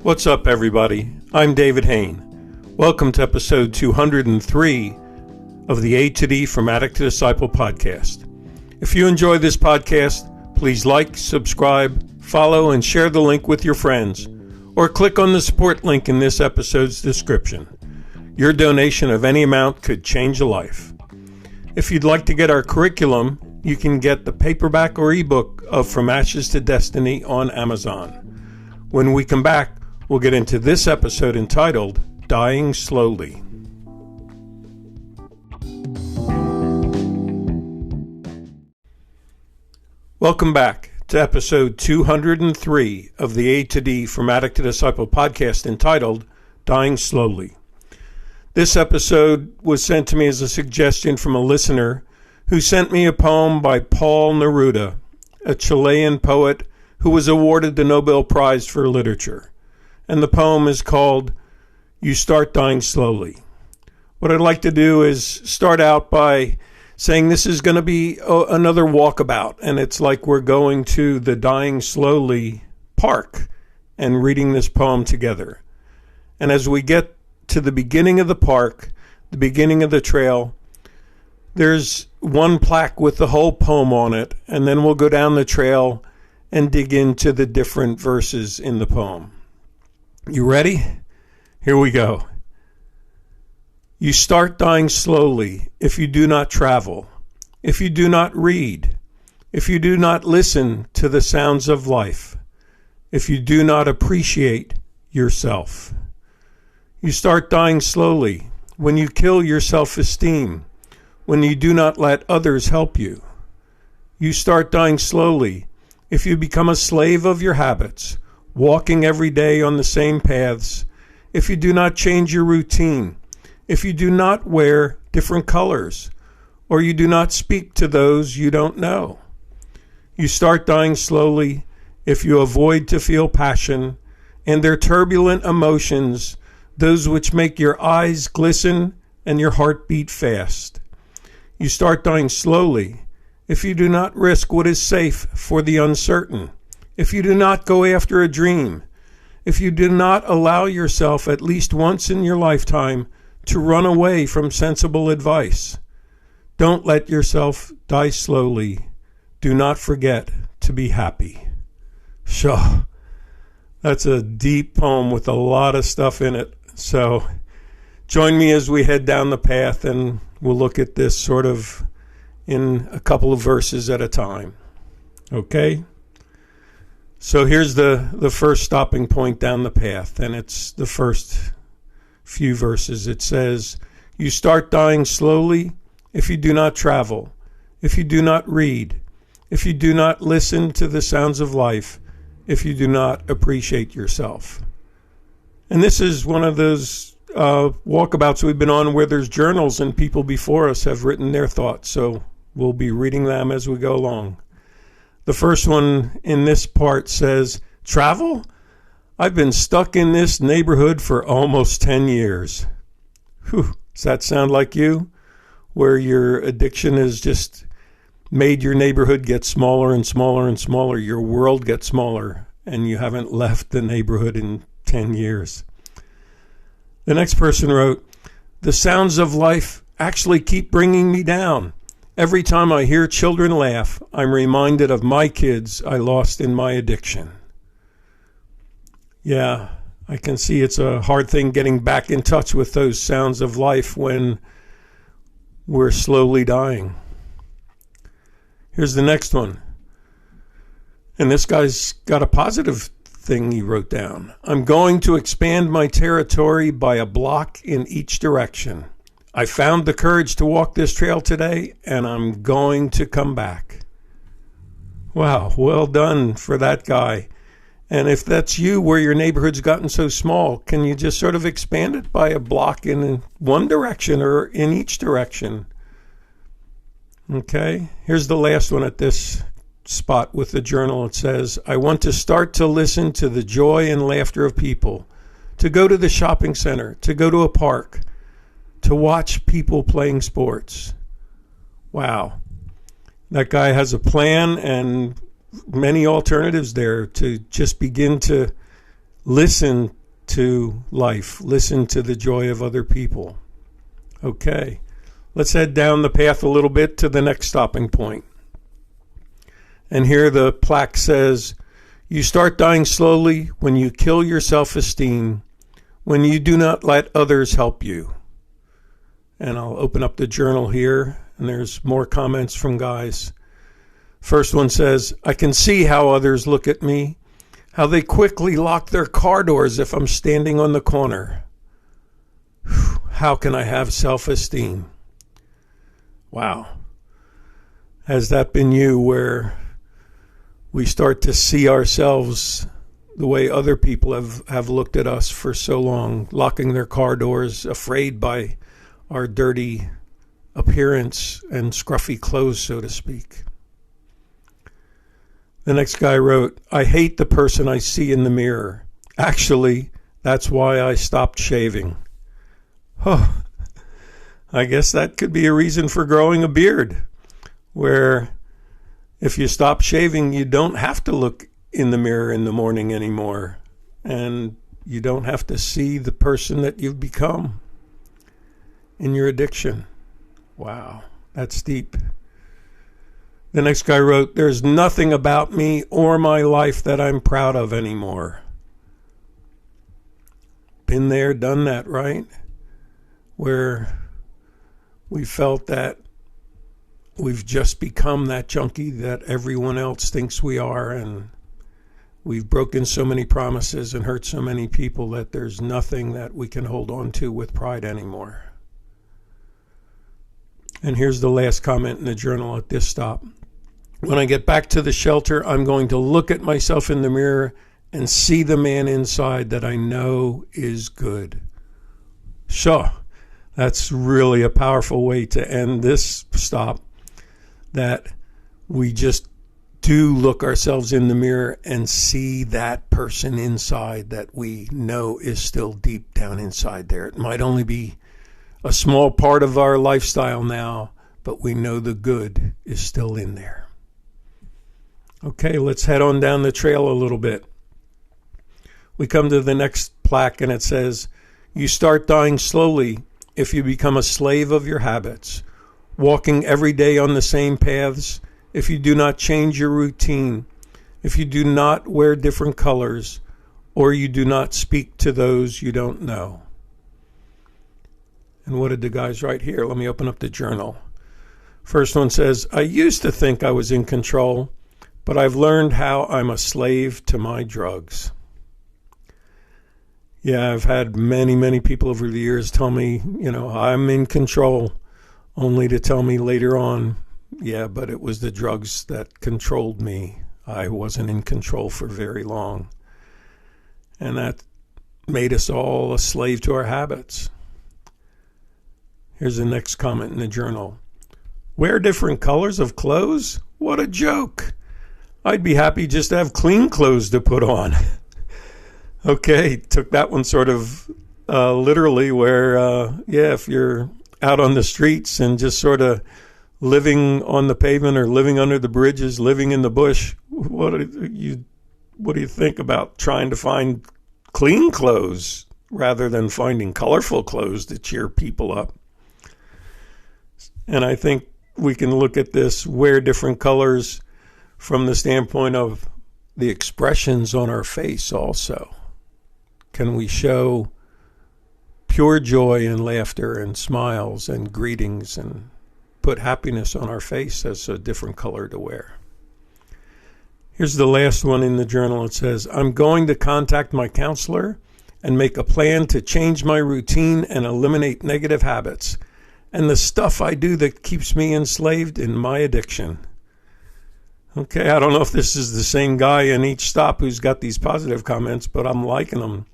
What's up, everybody? I'm David Hain. Welcome to episode 203 of the A to D From Addict to Disciple podcast. If you enjoy this podcast, please like, subscribe, follow, and share the link with your friends, or click on the support link in this episode's description. Your donation of any amount could change a life. If you'd like to get our curriculum, you can get the paperback or ebook of From Ashes to Destiny on Amazon. When we come back, we'll get into this episode entitled Dying Slowly. Welcome back to episode 203 of the A to D From Addict to Disciple podcast entitled Dying Slowly. This episode was sent to me as a suggestion from a listener who sent me a poem by Pablo Neruda, a Chilean poet who was awarded the Nobel Prize for Literature. And the poem is called You Start Dying Slowly. What I'd like to do is start out by saying this is going to be another walkabout, and it's like we're going to the Dying Slowly park and reading this poem together. And as we get to the beginning of the park, the beginning of the trail, there's one plaque with the whole poem on it, and then we'll go down the trail and dig into the different verses in the poem. You ready? Here we go. You start dying slowly if you do not travel, if you do not read, if you do not listen to the sounds of life, if you do not appreciate yourself. You start dying slowly when you kill your self-esteem, when you do not let others help you. You start dying slowly if you become a slave of your habits, walking every day on the same paths, if you do not change your routine, if you do not wear different colors, or you do not speak to those you don't know. You start dying slowly if you avoid to feel passion and their turbulent emotions, those which make your eyes glisten and your heart beat fast. You start dying slowly if you do not risk what is safe for the uncertain, if you do not go after a dream, if you do not allow yourself at least once in your lifetime to run away from sensible advice. Don't let yourself die slowly. Do not forget to be happy. So, that's a deep poem with a lot of stuff in it. So, join me as we head down the path and we'll look at this sort of in a couple of verses at a time. Okay? So here's the first stopping point down the path, and it's the first few verses. It says, you start dying slowly if you do not travel, if you do not read, if you do not listen to the sounds of life, if you do not appreciate yourself. And this is one of those walkabouts we've been on where there's journals and people before us have written their thoughts, so we'll be reading them as we go along. The first one in this part says, travel? I've been stuck in this neighborhood for almost 10 years. Whew, does that sound like you? Where your addiction has just made your neighborhood get smaller and smaller and smaller. Your world gets smaller, and you haven't left the neighborhood in 10 years. The next person wrote, the sounds of life actually keep bringing me down. Every time I hear children laugh, I'm reminded of my kids I lost in my addiction. Yeah, I can see it's a hard thing getting back in touch with those sounds of life when we're slowly dying. Here's the next one. And this guy's got a positive thing he wrote down. I'm going to expand my territory by a block in each direction. I found the courage to walk this trail today, and I'm going to come back. Wow, well done for that guy. And if that's you, where your neighborhood's gotten so small, can you just sort of expand it by a block in one direction or in each direction? Okay, here's the last one at this spot with the journal. It says, I want to start to listen to the joy and laughter of people, to go to the shopping center, to go to a park, to watch people playing sports. Wow. That guy has a plan and many alternatives there to just begin to Listen to life. Listen to the joy of other people. Okay, let's head down the path a little bit to the next stopping point. And here the plaque says, you start dying slowly when you kill your self-esteem, when you do not let others help you. And I'll open up the journal here, and there's more comments from guys. First one says, I can see how others look at me, how they quickly lock their car doors if I'm standing on the corner. How can I have self-esteem? Wow. Has that been you, where we start to see ourselves the way other people have looked at us for so long, locking their car doors, afraid by our dirty appearance and scruffy clothes, so to speak? The next guy wrote, I hate the person I see in the mirror. Actually, that's why I stopped shaving. Oh, I guess that could be a reason for growing a beard, where if you stop shaving, you don't have to look in the mirror in the morning anymore, and you don't have to see the person that you've become in your addiction. Wow, that's deep. The next guy wrote, there's nothing about me or my life that I'm proud of anymore. Been there, done that, right? Where we felt that we've just become that junkie that everyone else thinks we are, and we've broken so many promises and hurt so many people that there's nothing that we can hold on to with pride anymore. And here's the last comment in the journal at this stop. When I get back to the shelter, I'm going to look at myself in the mirror and see the man inside that I know is good. So, that's really a powerful way to end this stop, that we just do look ourselves in the mirror and see that person inside that we know is still deep down inside there. It might only be a small part of our lifestyle now, but we know the good is still in there. Okay, let's head on down the trail a little bit. We come to the next plaque, and it says, you start dying slowly if you become a slave of your habits, walking every day on the same paths, if you do not change your routine, if you do not wear different colors, or you do not speak to those you don't know. And what did the guys write here? Let me open up the journal. First one says, I used to think I was in control, but I've learned how I'm a slave to my drugs. Yeah, I've had many people over the years tell me, I'm in control, only to tell me later on, yeah, but it was the drugs that controlled me. I wasn't in control for very long. And that made us all a slave to our habits. Here's the next comment in the journal. Wear different colors of clothes? What a joke. I'd be happy just to have clean clothes to put on. Okay, took that one sort of literally, where, if you're out on the streets and just sort of living on the pavement or living under the bridges, living in the bush, what do you think about trying to find clean clothes rather than finding colorful clothes to cheer people up? And I think we can look at this, wear different colors, from the standpoint of the expressions on our face also. Can we show pure joy and laughter and smiles and greetings and put happiness on our face as a different color to wear? Here's the last one in the journal. It says, I'm going to contact my counselor and make a plan to change my routine and eliminate negative habits and the stuff I do that keeps me enslaved in my addiction. Okay, I don't know if this is the same guy in each stop who's got these positive comments, but I'm liking them.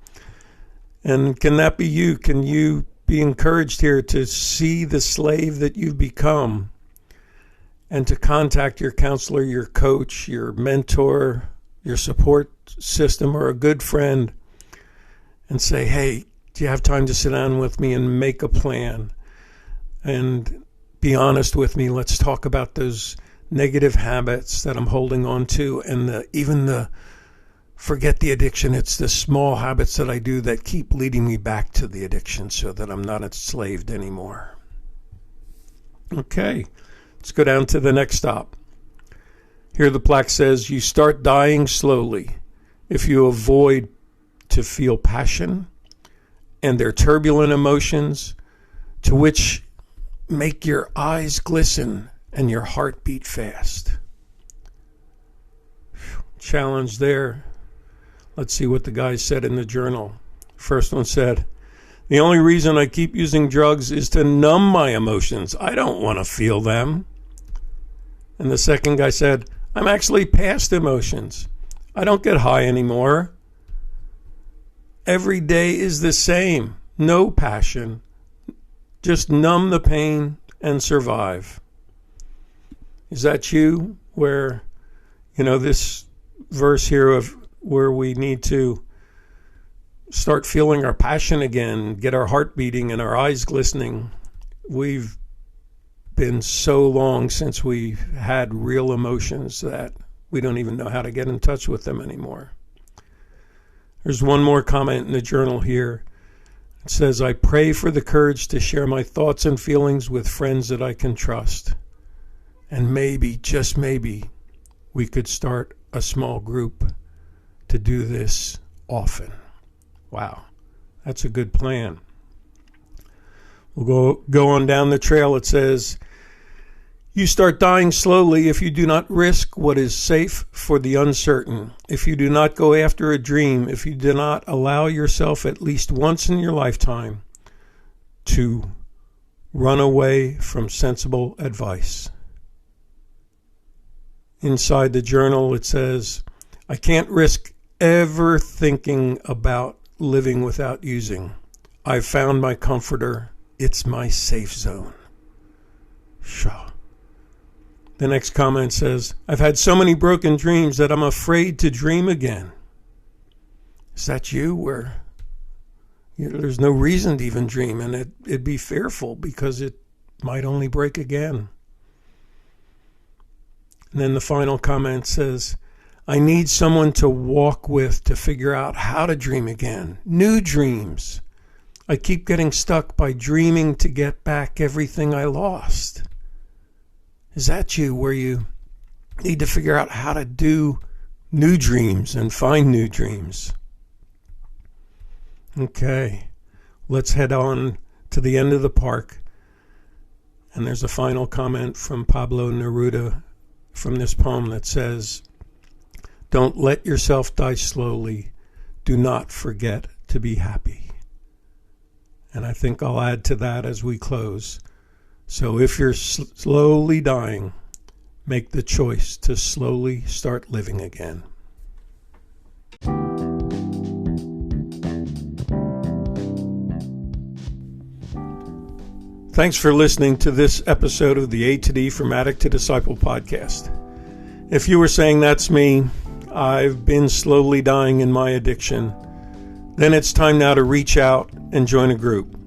And can that be you? Can you be encouraged here to see the slave that you've become and to contact your counselor, your coach, your mentor, your support system, or a good friend and say, hey, do you have time to sit down with me and make a plan? And be honest with me. Let's talk about those negative habits that I'm holding on to, and even the forget the addiction. It's the small habits that I do that keep leading me back to the addiction so that I'm not enslaved anymore. Okay, let's go down to the next stop. Here the plaque says, you start dying slowly if you avoid to feel passion and their turbulent emotions, to which make your eyes glisten and your heart beat fast. Challenge there. Let's see what the guy said in the journal. First one said, the only reason I keep using drugs is to numb my emotions. I don't want to feel them. And the second guy said, I'm actually past emotions. I don't get high anymore. Every day is the same. No passion. Just numb the pain and survive. Is that you? Where, this verse here of where we need to start feeling our passion again, get our heart beating and our eyes glistening. We've been so long since we've had real emotions that we don't even know how to get in touch with them anymore. There's one more comment in the journal here. It says, I pray for the courage to share my thoughts and feelings with friends that I can trust. And maybe, just maybe, we could start a small group to do this often. Wow, that's a good plan. We'll go on down the trail. It says, you start dying slowly if you do not risk what is safe for the uncertain, if you do not go after a dream, if you do not allow yourself at least once in your lifetime to run away from sensible advice. Inside the journal it says, I can't risk ever thinking about living without using. I've found my comforter. It's my safe zone. Shaw. The next comment says, I've had so many broken dreams that I'm afraid to dream again. Is that you? Where there's no reason to even dream, and it'd be fearful because it might only break again. And then the final comment says, I need someone to walk with to figure out how to dream again. New dreams. I keep getting stuck by dreaming to get back everything I lost. Is that you, where you need to figure out how to do new dreams and find new dreams? Okay, let's head on to the end of the park. And there's a final comment from Pablo Neruda from this poem that says, don't let yourself die slowly. Do not forget to be happy. And I think I'll add to that as we close. So if you're slowly dying, make the choice to slowly start living again. Thanks for listening to this episode of the A to D from Addict to Disciple podcast. If you were saying that's me, I've been slowly dying in my addiction, then it's time now to reach out and join a group.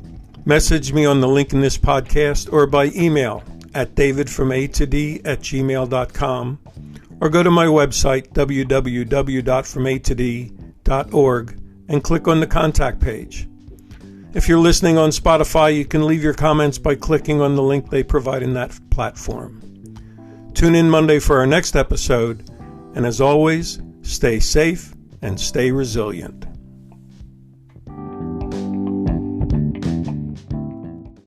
Message me on the link in this podcast or by email at davidfromatod@gmail.com or go to my website www.fromatod.org and click on the contact page. If you're listening on Spotify, you can leave your comments by clicking on the link they provide in that platform. Tune in Monday for our next episode, and as always, stay safe and stay resilient.